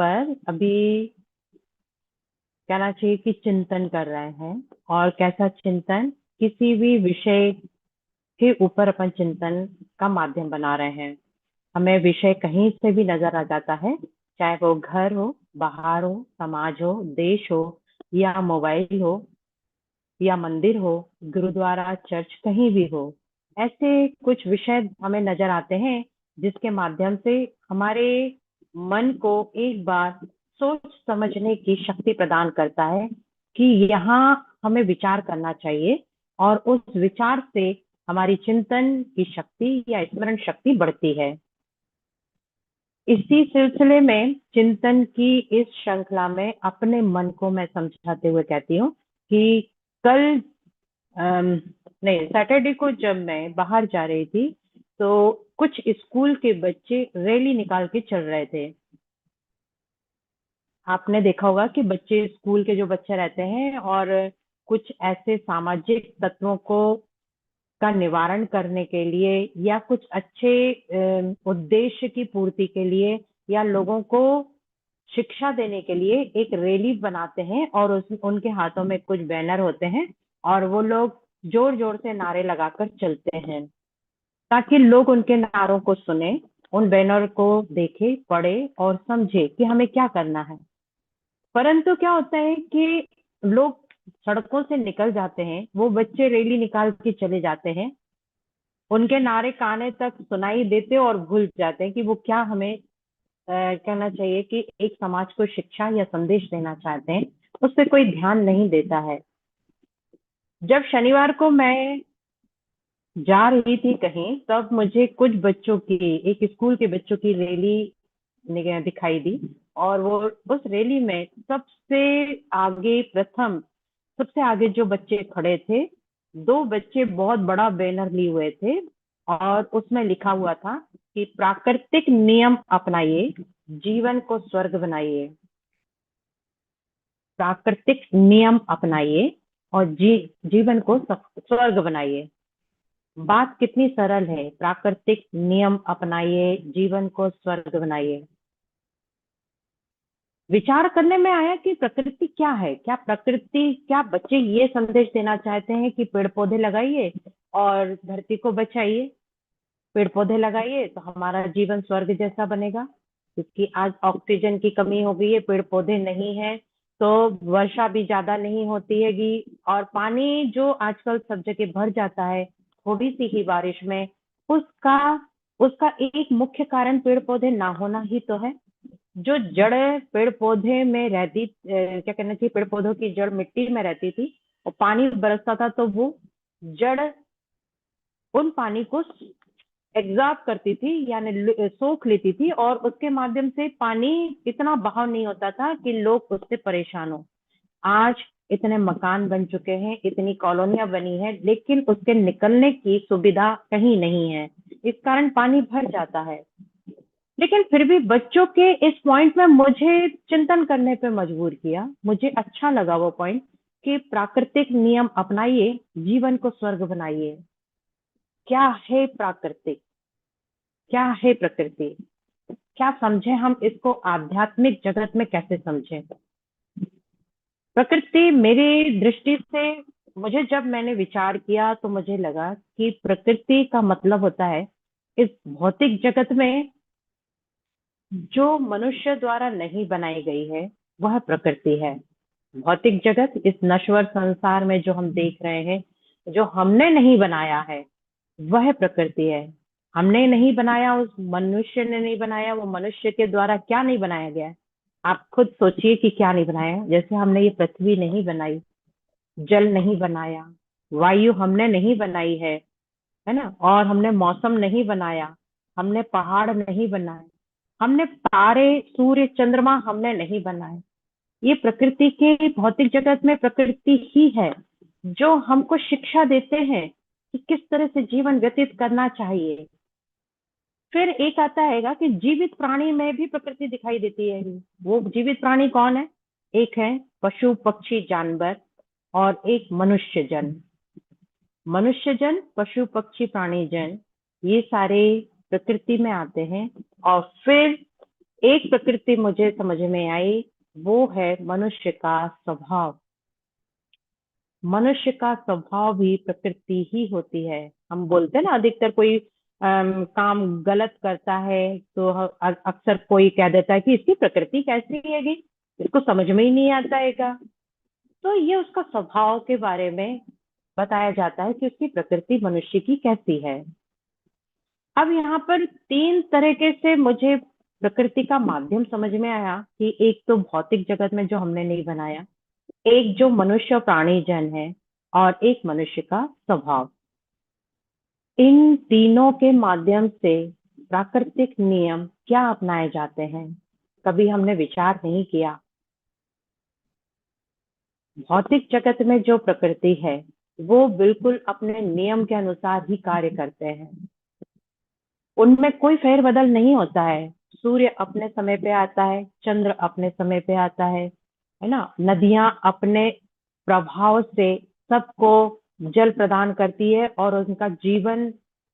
पर अभी कहना चाहिए कि चिंतन कर रहे हैं। और कैसा चिंतन? किसी भी विषय के ऊपर अपन चिंतन का माध्यम बना रहे हैं। हमें विषय कहीं से भी नजर आ जाता है, चाहे वो घर हो, बाहर हो, समाज हो, देश हो, या मोबाइल हो, या मंदिर हो, गुरुद्वारा, चर्च, कहीं भी हो। ऐसे कुछ विषय हमें नजर आते हैं जिसके माध्यम से हमारे मन को एक बार सोच समझने की शक्ति प्रदान करता है कि यहाँ हमें विचार करना चाहिए, और उस विचार से हमारी चिंतन की शक्ति या स्मरण शक्ति बढ़ती है। इसी सिलसिले में चिंतन की इस श्रृंखला में अपने मन को मैं समझाते हुए कहती हूँ कि कल नहीं, सैटरडे को जब मैं बाहर जा रही थी तो कुछ स्कूल के बच्चे रैली निकाल के चल रहे थे। आपने देखा होगा कि बच्चे, स्कूल के जो बच्चे रहते हैं, और कुछ ऐसे सामाजिक तत्वों को का निवारण करने के लिए, या कुछ अच्छे उद्देश्य की पूर्ति के लिए, या लोगों को शिक्षा देने के लिए एक रैली बनाते हैं, और उनके हाथों में कुछ बैनर होते हैं, और वो लोग जोर जोर से नारे लगाकर चलते हैं ताकि लोग उनके नारों को सुने, उन बैनर को देखे, पढ़े और समझे कि हमें क्या करना है। परंतु क्या होता है कि लोग सड़कों से निकल जाते हैं, वो बच्चे रैली निकाल के चले जाते हैं, उनके नारे काने तक सुनाई देते और भूल जाते हैं कि वो क्या हमें कहना चाहिए कि एक समाज को शिक्षा या संदेश देना चाहते हैं। उस पर कोई ध्यान नहीं देता है। जब शनिवार को मैं जा रही थी कहीं, तब मुझे कुछ बच्चों की, एक स्कूल के बच्चों की रैली दिखाई दी। और वो उस रैली में सबसे आगे जो बच्चे खड़े थे, दो बच्चे बहुत बड़ा बैनर लिए हुए थे, और उसमें लिखा हुआ था कि प्राकृतिक नियम अपनाइए, जीवन को स्वर्ग बनाइए। प्राकृतिक नियम अपनाइए और जीवन को स्वर्ग बनाइए। बात कितनी सरल है, प्राकृतिक नियम अपनाइए, जीवन को स्वर्ग बनाइए। विचार करने में आया कि प्रकृति क्या है, क्या बच्चे ये संदेश देना चाहते हैं कि पेड़ पौधे लगाइए और धरती को बचाइए। पेड़ पौधे लगाइए तो हमारा जीवन स्वर्ग जैसा बनेगा, क्योंकि आज ऑक्सीजन की कमी हो गई है, पेड़ पौधे नहीं है तो वर्षा भी ज्यादा नहीं होती हैगी, और पानी जो आजकल सब जगह भर जाता है थोड़ी सी ही बारिश में, उसका उसका एक मुख्य कारण पेड़ पौधे ना होना ही तो है। जो जड़ पेड़ पौधे में रहती, क्या कहना चाहिए, पेड़ पौधों की जड़ मिट्टी में रहती थी, और पानी बरसता था तो वो जड़ उन पानी को एग्जॉर्ब करती थी, यानी सोख लेती थी, और उसके माध्यम से पानी इतना बहाव नहीं होता था कि लोग उससे परेशान हो। आज इतने मकान बन चुके हैं, इतनी कॉलोनियां बनी है, लेकिन उसके निकलने की सुविधा कहीं नहीं है। इस कारण पानी भर जाता है। लेकिन फिर भी बच्चों के इस पॉइंट में मुझे चिंतन करने पे मजबूर किया। मुझे अच्छा लगा वो पॉइंट कि प्राकृतिक नियम अपनाइए, जीवन को स्वर्ग बनाइए। क्या है प्राकृतिक? क्या है प्रकृति? क्या समझे हम इसको? आध्यात्मिक जगत में कैसे समझें प्रकृति? मेरी दृष्टि से, मुझे जब मैंने विचार किया तो मुझे लगा कि प्रकृति का मतलब होता है इस भौतिक जगत में जो मनुष्य द्वारा नहीं बनाई गई है, वह प्रकृति है। भौतिक जगत, इस नश्वर संसार में जो हम देख रहे हैं, जो हमने नहीं बनाया है, वह प्रकृति है। हमने नहीं बनाया, उस मनुष्य ने नहीं बनाया, वो मनुष्य के द्वारा क्या नहीं बनाया गया है? आप खुद सोचिए कि क्या नहीं बनाया। जैसे हमने ये पृथ्वी नहीं बनाई, जल नहीं बनाया, वायु हमने नहीं बनाई है ना, और हमने मौसम नहीं बनाया, हमने पहाड़ नहीं बनाए, हमने तारे, सूर्य, चंद्रमा हमने नहीं बनाए। ये प्रकृति के, भौतिक जगत में प्रकृति ही है जो हमको शिक्षा देते हैं कि किस तरह से जीवन व्यतीत करना चाहिए। फिर एक आता है कि जीवित प्राणी में भी प्रकृति दिखाई देती है। वो जीवित प्राणी कौन है? एक है पशु पक्षी जानवर, और एक मनुष्य जन। मनुष्य जन, पशु पक्षी प्राणी जन, ये सारे प्रकृति में आते हैं। और फिर एक प्रकृति मुझे समझ में आई, वो है मनुष्य का स्वभाव। मनुष्य का स्वभाव भी प्रकृति ही होती है। हम बोलते हैं ना, अधिकतर कोई काम गलत करता है तो अक्सर कोई कह देता है कि इसकी प्रकृति कैसी हैगी, इसको समझ में ही नहीं आता है का। तो ये उसका स्वभाव के बारे में बताया जाता है कि उसकी प्रकृति मनुष्य की कैसी है। अब यहाँ पर तीन तरीके से मुझे प्रकृति का माध्यम समझ में आया कि एक तो भौतिक जगत में जो हमने नहीं बनाया, एक जो मनुष्य और प्राणी जन है, और एक मनुष्य का स्वभाव। इन तीनों के माध्यम से प्राकृतिक नियम क्या अपनाए जाते हैं, कभी हमने विचार नहीं किया। भौतिक जगत में जो प्रकृति है वो बिल्कुल अपने नियम के अनुसार ही कार्य करते हैं, उनमें कोई फेरबदल नहीं होता है। सूर्य अपने समय पे आता है, चंद्र अपने समय पे आता है ना। नदियां अपने प्रभाव से सबको जल प्रदान करती है और उनका जीवन,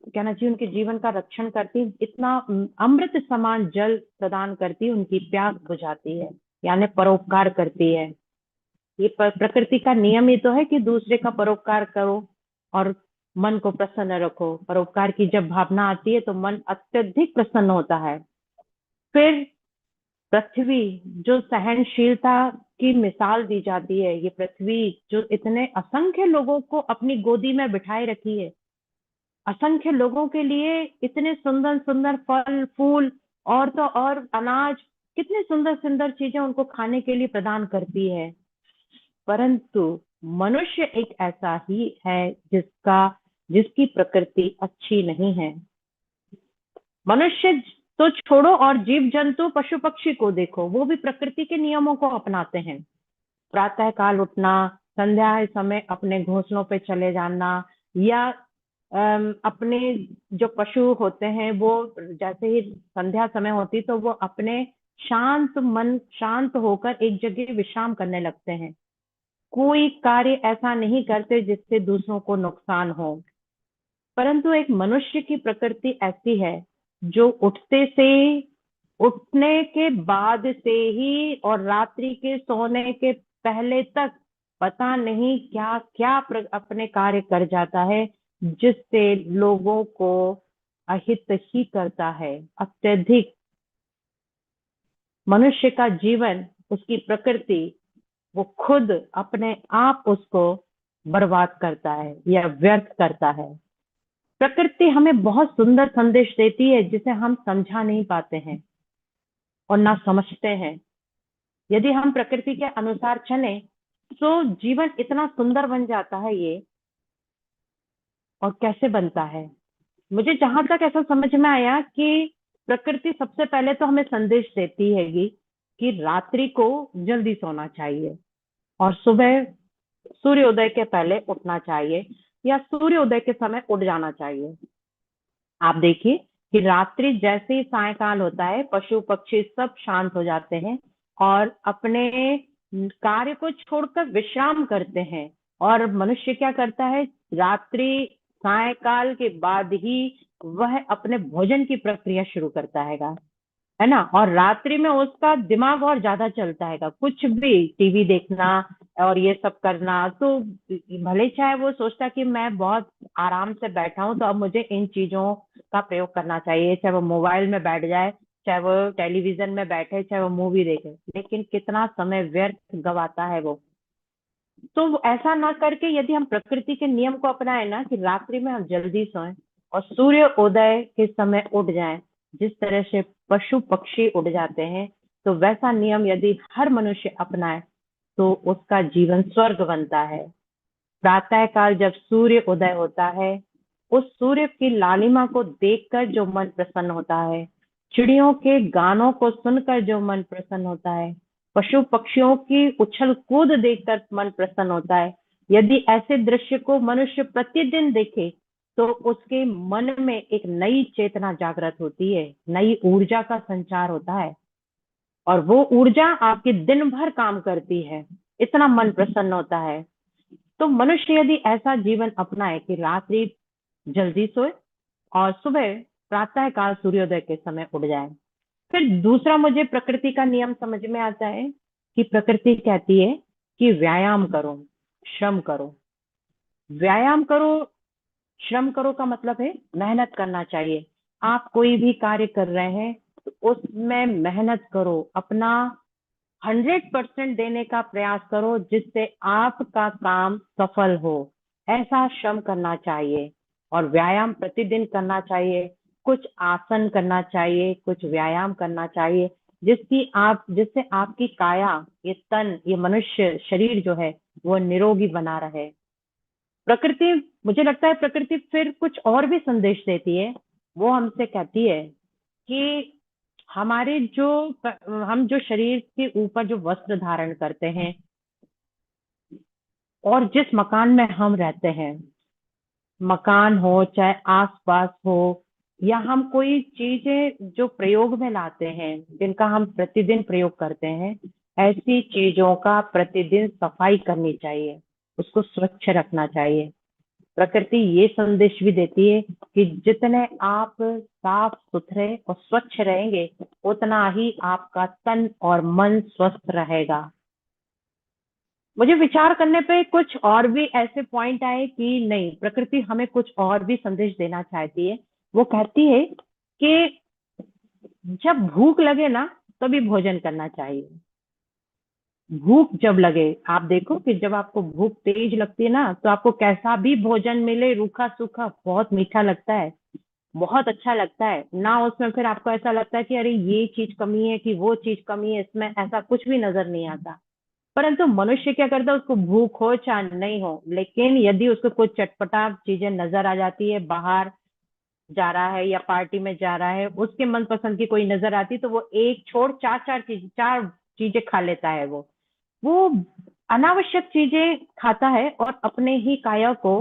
कहना चाहिए उनके जीवन का रक्षण करती है। इतना अमृत समान जल प्रदान करती है, उनकी प्यास बुझाती है, यानी परोपकार करती है। ये प्रकृति का नियम ही तो है कि दूसरे का परोपकार करो और मन को प्रसन्न रखो। परोपकार की जब भावना आती है तो मन अत्यधिक प्रसन्न होता है। फिर पृथ्वी, जो सहनशीलता की मिसाल दी जाती है, ये पृथ्वी जो इतने असंख्य लोगों को अपनी गोदी में बिठाए रखी है, असंख्य लोगों के लिए इतने सुंदर सुंदर फल फूल और तो और अनाज, कितने सुंदर सुंदर चीजें उनको खाने के लिए प्रदान करती है। परंतु मनुष्य एक ऐसा ही है जिसकी प्रकृति अच्छी नहीं है। मनुष्य तो छोड़ो, और जीव जंतु पशु पक्षी को देखो, वो भी प्रकृति के नियमों को अपनाते हैं। प्रातः काल उठना, संध्या समय अपने घोंसलों पे चले जाना, या अपने जो पशु होते हैं वो जैसे ही संध्या समय होती तो वो अपने शांत होकर एक जगह विश्राम करने लगते हैं। कोई कार्य ऐसा नहीं करते जिससे दूसरों को नुकसान हो। परंतु एक मनुष्य की प्रकृति ऐसी है जो उठने के बाद से ही और रात्रि के सोने के पहले तक पता नहीं क्या क्या अपने कार्य कर जाता है, जिससे लोगों को अहित ही करता है। अत्यधिक मनुष्य का जीवन, उसकी प्रकृति, वो खुद अपने आप उसको बर्बाद करता है या व्यर्थ करता है। प्रकृति हमें बहुत सुंदर संदेश देती है जिसे हम समझा नहीं पाते हैं और ना समझते हैं। यदि हम प्रकृति के अनुसार चले तो जीवन इतना सुंदर बन जाता है ये। और कैसे बनता है, मुझे जहां तक ऐसा समझ में आया कि प्रकृति सबसे पहले तो हमें संदेश देती हैगी कि रात्रि को जल्दी सोना चाहिए और सुबह सूर्योदय के पहले उठना चाहिए, या सूर्योदय के समय उठ जाना चाहिए। आप देखिए कि रात्रि जैसे ही सायकाल होता है, पशु पक्षी सब शांत हो जाते हैं और अपने कार्य को छोड़कर विश्राम करते हैं। और मनुष्य क्या करता है, रात्रि सायकाल के बाद ही वह अपने भोजन की प्रक्रिया शुरू करता है ना। और रात्रि में उसका दिमाग और ज्यादा चलता है, कुछ भी टीवी देखना और ये सब करना। तो भले चाहे वो सोचता कि मैं बहुत आराम से बैठा हूं तो अब मुझे इन चीजों का प्रयोग करना चाहिए, चाहे वो मोबाइल में बैठ जाए, चाहे वो टेलीविजन में बैठे, चाहे वो मूवी देखे, लेकिन कितना समय व्यर्थ गवाता है वो। तो ऐसा ना करके यदि हम प्रकृति के नियम को अपनाए ना, कि रात्रि में हम जल्दी सोएं और सूर्य उदय के समय उठ जाएं, जिस तरह से पशु पक्षी उड़ जाते हैं, तो वैसा नियम यदि हर मनुष्य अपनाए तो उसका जीवन स्वर्ग बनता है। प्रातः काल जब सूर्य उदय होता है, उस सूर्य की लालिमा को देखकर जो मन प्रसन्न होता है, चिड़ियों के गानों को सुनकर जो मन प्रसन्न होता है, पशु पक्षियों की उछल कूद देखकर मन प्रसन्न होता है, यदि ऐसे दृश्य को मनुष्य प्रतिदिन देखे तो उसके मन में एक नई चेतना जागृत होती है, नई ऊर्जा का संचार होता है, और वो ऊर्जा आपके दिन भर काम करती है, इतना मन प्रसन्न होता है। तो मनुष्य यदि ऐसा जीवन अपनाए कि रात्रि जल्दी सोए और सुबह प्रातः काल सूर्योदय के समय उठ जाए, फिर दूसरा मुझे प्रकृति का नियम समझ में आता है कि प्रकृति कहती है कि व्यायाम करो, श्रम करो। व्यायाम करो, श्रम करो का मतलब है मेहनत करना चाहिए। आप कोई भी कार्य कर रहे हैं तो उसमें मेहनत करो, अपना 100% देने का प्रयास करो, जिससे आपका काम सफल हो। ऐसा श्रम करना चाहिए और व्यायाम प्रतिदिन करना चाहिए। कुछ आसन करना चाहिए, कुछ व्यायाम करना चाहिए, जिससे आपकी काया, ये तन, ये मनुष्य शरीर जो है वो निरोगी बना रहे। प्रकृति, मुझे लगता है प्रकृति फिर कुछ और भी संदेश देती है। वो हमसे कहती है कि हमारे जो हम जो शरीर के ऊपर जो वस्त्र धारण करते हैं और जिस मकान में हम रहते हैं, मकान हो चाहे आसपास हो, या हम कोई चीजें जो प्रयोग में लाते हैं, जिनका हम प्रतिदिन प्रयोग करते हैं, ऐसी चीजों का प्रतिदिन सफाई करनी चाहिए, उसको स्वच्छ रखना चाहिए। प्रकृति ये संदेश भी देती है कि जितने आप साफ सुथरे और स्वच्छ रहेंगे, उतना ही आपका तन और मन स्वस्थ रहेगा। मुझे विचार करने पे कुछ और भी ऐसे पॉइंट आए कि नहीं, प्रकृति हमें कुछ और भी संदेश देना चाहती है। वो कहती है कि जब भूख लगे ना, तभी भोजन करना चाहिए। भूख जब लगे, आप देखो कि जब आपको भूख तेज लगती है ना, तो आपको कैसा भी भोजन मिले, रूखा सूखा, बहुत मीठा लगता है, बहुत अच्छा लगता है ना। उसमें फिर आपको ऐसा लगता है कि अरे ये चीज कमी है कि वो चीज कमी है, इसमें ऐसा कुछ भी नजर नहीं आता। परंतु मनुष्य क्या करता है, उसको भूख हो चाहे नहीं हो, लेकिन यदि उसको कुछ चटपटा चीजें नजर आ जाती है, बाहर जा रहा है या पार्टी में जा रहा है, उसके मनपसंद की कोई नजर आती, तो वो एक छोड़ चार चीजें खा लेता है। वो अनावश्यक चीजें खाता है और अपने ही काया को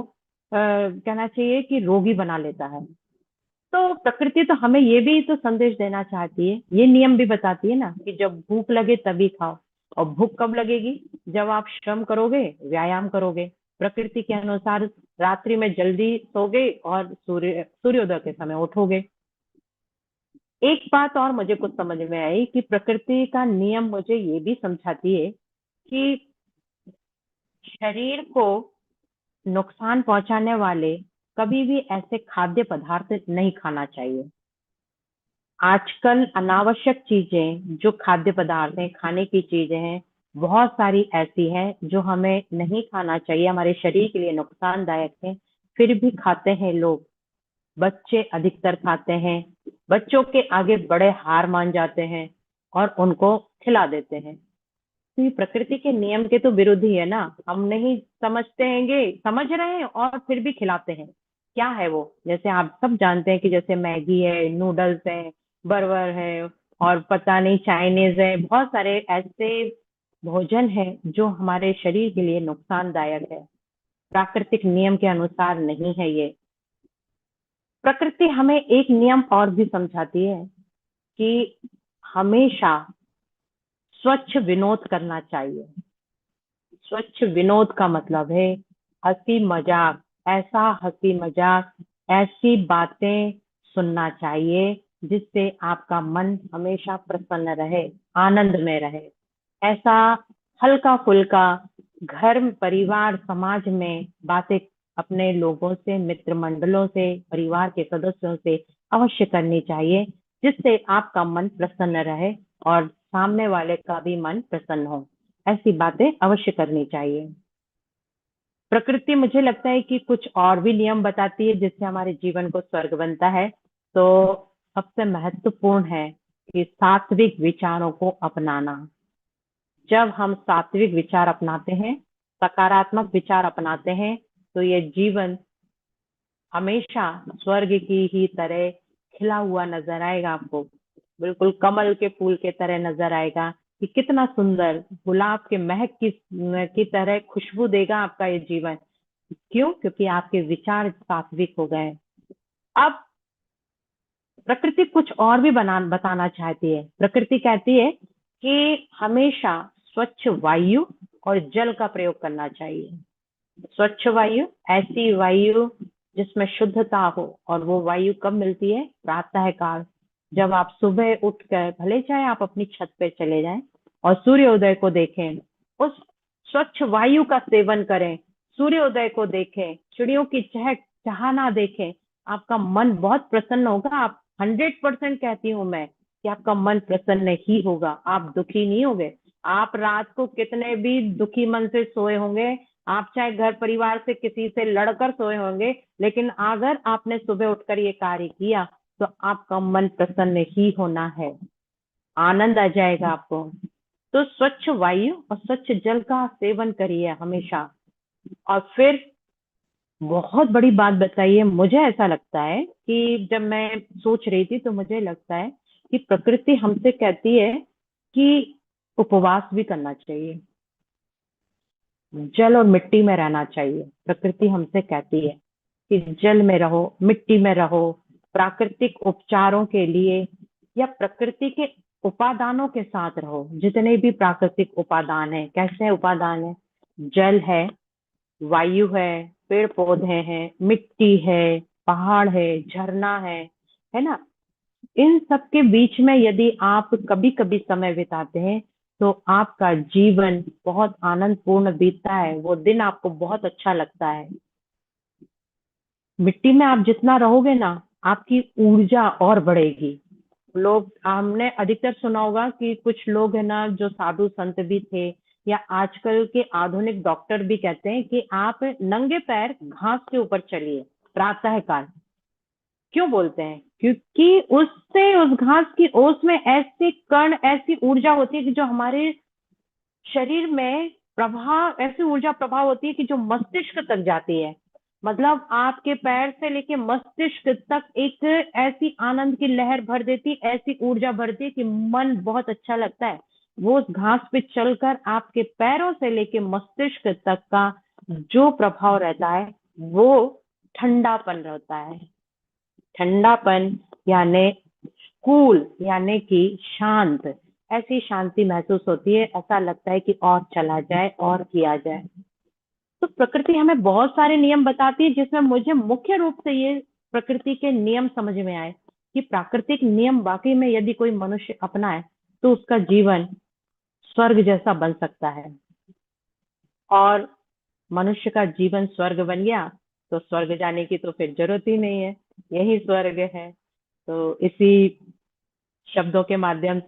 कहना चाहिए कि रोगी बना लेता है। तो प्रकृति तो हमें ये भी तो संदेश देना चाहती है, ये नियम भी बताती है ना कि जब भूख लगे तभी खाओ। और भूख कब लगेगी? जब आप श्रम करोगे, व्यायाम करोगे। प्रकृति के अनुसार रात्रि में जल्दी सोगे और सूर्योदय के समय उठोगे। एक बात और मुझे कुछ समझ में आई कि प्रकृति का नियम मुझे ये भी समझाती है कि शरीर को नुकसान पहुंचाने वाले कभी भी ऐसे खाद्य पदार्थ नहीं खाना चाहिए। आजकल अनावश्यक चीजें, जो खाद्य पदार्थ हैं, खाने की चीजें हैं, बहुत सारी ऐसी हैं जो हमें नहीं खाना चाहिए, हमारे शरीर के लिए नुकसानदायक है, फिर भी खाते हैं लोग। बच्चे अधिकतर खाते हैं, बच्चों के आगे बड़े हार मान जाते हैं और उनको खिला देते हैं। तो ये प्रकृति के नियम के तो विरुद्ध ही है ना। हम नहीं समझते हैंगे, समझ रहे हैं और फिर भी खिलाते हैं। क्या है वो? जैसे आप सब जानते हैं कि जैसे मैगी है, नूडल्स है, बर्गर है, और पता नहीं चाइनीज है, बहुत सारे ऐसे भोजन है जो हमारे शरीर के लिए नुकसानदायक है। प्राकृतिक नियम के अनुसार नहीं है ये। प्रकृति हमें एक नियम और भी समझाती है कि हमेशा स्वच्छ विनोद करना चाहिए। स्वच्छ विनोद का मतलब है हंसी मजाक, ऐसा हंसी मजाक, ऐसी बातें सुनना चाहिए जिससे आपका मन हमेशा प्रसन्न रहे, आनंद में रहे। ऐसा हल्का फुल्का घर, परिवार, समाज में बातें अपने लोगों से, मित्र मंडलों से, परिवार के सदस्यों से अवश्य करनी चाहिए, जिससे आपका मन प्रसन्न रहे और सामने वाले का भी मन प्रसन्न हो। ऐसी बातें अवश्य करनी चाहिए। प्रकृति, मुझे लगता है कि कुछ और भी नियम बताती है जिससे हमारे जीवन को स्वर्ग बनता है। तो सबसे महत्वपूर्ण है कि सात्विक विचारों को अपनाना। जब हम सात्विक विचार अपनाते हैं, सकारात्मक विचार अपनाते हैं, तो ये जीवन हमेशा स्वर्ग की ही तरह खिला हुआ नजर आएगा आपको। बिल्कुल कमल के फूल के तरह नजर आएगा कि कितना सुंदर, गुलाब के महक की तरह खुशबू देगा आपका ये जीवन। क्यों? क्योंकि आपके विचार सात्विक हो गए। अब प्रकृति कुछ और भी बताना चाहती है। प्रकृति कहती है कि हमेशा स्वच्छ वायु और जल का प्रयोग करना चाहिए। स्वच्छ वायु, ऐसी वायु जिसमें शुद्धता हो, और वो वायु कब मिलती है? प्रातः काल। जब आप सुबह उठकर भले चाहे आप अपनी छत पे चले जाएं और सूर्योदय को देखें, उस स्वच्छ वायु का सेवन करें, सूर्योदय को देखें, चिड़ियों की चहक चहाना देखें, आपका मन बहुत प्रसन्न होगा। आप 100% कहती हूँ मैं कि आपका मन प्रसन्न ही होगा, आप दुखी नहीं होगे। आप रात को कितने भी दुखी मन से सोए होंगे, आप चाहे घर परिवार से किसी से लड़कर सोए होंगे, लेकिन अगर आपने सुबह उठकर ये कार्य किया तो आपका मन प्रसन्न ही होना है, आनंद आ जाएगा आपको। तो स्वच्छ वायु और स्वच्छ जल का सेवन करिए हमेशा। और फिर बहुत बड़ी बात बताइए, मुझे ऐसा लगता है कि जब मैं सोच रही थी तो मुझे लगता है कि प्रकृति हमसे कहती है कि उपवास भी करना चाहिए, जल और मिट्टी में रहना चाहिए। प्रकृति हमसे कहती है कि जल में रहो, मिट्टी में रहो, प्राकृतिक उपचारों के लिए या प्रकृति के उपादानों के साथ रहो। जितने भी प्राकृतिक उपादान है, कैसे उपादान है? जल है, वायु है, पेड़ पौधे हैं, मिट्टी है, पहाड़ है, झरना है ना? इन सब के बीच में यदि आप कभी कभी समय बिताते हैं तो आपका जीवन बहुत आनंदपूर्ण बीतता है, वो दिन आपको बहुत अच्छा लगता है। मिट्टी में आप जितना रहोगे ना, आपकी ऊर्जा और बढ़ेगी। लोग, हमने अधिकतर सुना होगा कि कुछ लोग है ना जो साधु संत भी थे, या आजकल के आधुनिक डॉक्टर भी कहते हैं कि आप नंगे पैर घास के ऊपर चलिए प्रातः काल। क्यों बोलते हैं? क्योंकि उससे, उस घास की ओस में ऐसे कण, ऐसी ऊर्जा होती है कि जो हमारे शरीर में प्रभाव, ऐसी ऊर्जा प्रभाव होती है कि जो मस्तिष्क तक जाती है। मतलब आपके पैर से लेके मस्तिष्क तक एक ऐसी आनंद की लहर भर देती, ऐसी ऊर्जा भरती है कि मन बहुत अच्छा लगता है। वो उस घास पे चलकर आपके पैरों से लेके मस्तिष्क तक का जो प्रभाव रहता है वो ठंडापन रहता है। ठंडापन यानी कूल, यानी कि शांत। ऐसी शांति महसूस होती है, ऐसा लगता है कि और चला जाए और किया जाए। तो प्रकृति हमें बहुत सारे नियम बताती है, जिसमें मुझे मुख्य रूप से ये प्रकृति के नियम समझ में आए कि प्राकृतिक नियम वाकई में यदि कोई मनुष्य अपनाए तो उसका जीवन स्वर्ग जैसा बन सकता है। और मनुष्य का जीवन स्वर्ग बन गया तो स्वर्ग जाने की तो फिर जरूरत ही नहीं है, यही स्वर्ग है। तो इसी शब्दों के माध्यम